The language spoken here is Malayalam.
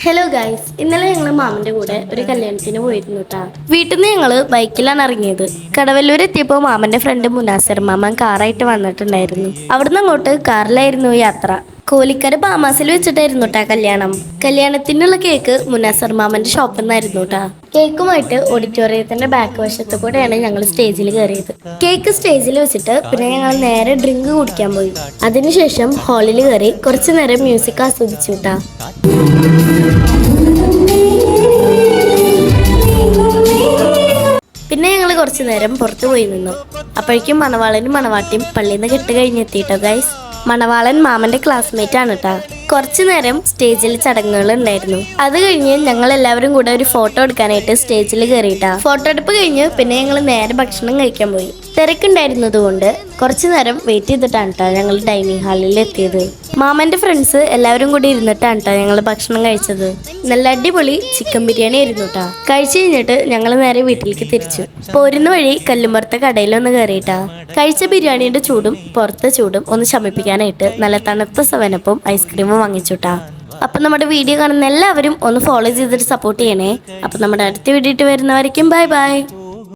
ഹലോ ഗൈസ്, ഇന്നലെ ഞങ്ങൾ മാമന്റെ കൂടെ ഒരു കല്യാണത്തിന് പോയിരുന്നു കേട്ടാ. വീട്ടിൽ നിന്ന് ഞങ്ങൾ ബൈക്കിലാണ് ഇറങ്ങിയത്. കടവല്ലൂർ എത്തിയപ്പോൾ മാമന്റെ ഫ്രണ്ട് മുനാസർ മാമൻ കാറായിട്ട് വന്നിട്ടുണ്ടായിരുന്നു. അവിടുന്ന് അങ്ങോട്ട് കാറിലായിരുന്നു യാത്ര. കോലിക്കര ബാമാസിൽ വെച്ചിട്ടായിരുന്നു കേട്ടാ കല്യാണം. കല്യാണത്തിനുള്ള കേക്ക് മുനാസർ മാമന്റെ ഷോപ്പിൽ നിന്നായിരുന്നു കേട്ടാ. കേക്കുമായിട്ട് ഓഡിറ്റോറിയത്തിന്റെ ബാക്ക് വശത്ത് കൂടെയാണ് ഞങ്ങൾ സ്റ്റേജിൽ കയറിയത്. കേക്ക് സ്റ്റേജിൽ വെച്ചിട്ട് പിന്നെ ഞങ്ങൾ നേരെ ഡ്രിങ്ക് കുടിക്കാൻ പോയി. അതിനുശേഷം ഹാളിൽ കയറി കുറച്ചു നേരം മ്യൂസിക് ആസ്വദിച്ചു കേട്ടാ. പിന്നെ ഞങ്ങൾ കുറച്ചു നേരം പുറത്തു പോയി നിന്നു. അപ്പോഴേക്കും മണവാളനും മണവാട്ടിയും പള്ളിയിൽ നിന്ന് കെട്ട് കഴിഞ്ഞെത്തിയിട്ടോ ഗൈസ്. മണവാളൻ മാമന്റെ ക്ലാസ്മേറ്റ് ആണ് കേട്ടാ. കുറച്ചു നേരം സ്റ്റേജിൽ ചടങ്ങുകൾ ഉണ്ടായിരുന്നു. അത് കഴിഞ്ഞ് ഞങ്ങൾ എല്ലാവരും കൂടെ ഒരു ഫോട്ടോ എടുക്കാനായിട്ട് സ്റ്റേജിൽ കയറിയിട്ടാ. ഫോട്ടോ എടുപ്പ് കഴിഞ്ഞ് പിന്നെ ഞങ്ങൾ നേരെ ഭക്ഷണം കഴിക്കാൻ പോയി. തിരക്കുണ്ടായിരുന്നത് കൊണ്ട് കുറച്ചു നേരം വെയിറ്റ് ചെയ്തിട്ടാണ് കേട്ടോ ഞങ്ങൾ ഡൈനിങ് ഹാളിൽ എത്തിയത്. മാമന്റെ ഫ്രണ്ട്സ് എല്ലാവരും കൂടി ഇരുന്നിട്ടാണ് കേട്ടോ ഞങ്ങൾ ഭക്ഷണം കഴിച്ചത്. നല്ല അടിപൊളി ചിക്കൻ ബിരിയാണി ആയിരുന്നു കേട്ടോ. കഴിച്ചു കഴിഞ്ഞിട്ട് ഞങ്ങൾ നേരെ വീട്ടിലേക്ക് തിരിച്ചു. പോരുന്ന വഴി കല്ലുമ്പുറത്തെ കടയിലൊന്ന് കയറിയിട്ടാ. കഴിച്ച ബിരിയാണിയുടെ ചൂടും പുറത്തെ ചൂടും ഒന്ന് ശമിപ്പിക്കാനായിട്ട് നല്ല തണുത്ത സവനപ്പും ഐസ്ക്രീമും വാങ്ങിച്ചുട്ടാ. അപ്പൊ നമ്മുടെ വീഡിയോ കാണുന്ന എല്ലാവരും ഒന്ന് ഫോളോ ചെയ്തിട്ട് സപ്പോർട്ട് ചെയ്യണേ. അപ്പൊ നമ്മുടെ അടുത്ത വീഡിയോ വരുന്നവരേക്കും ബൈ ബൈ.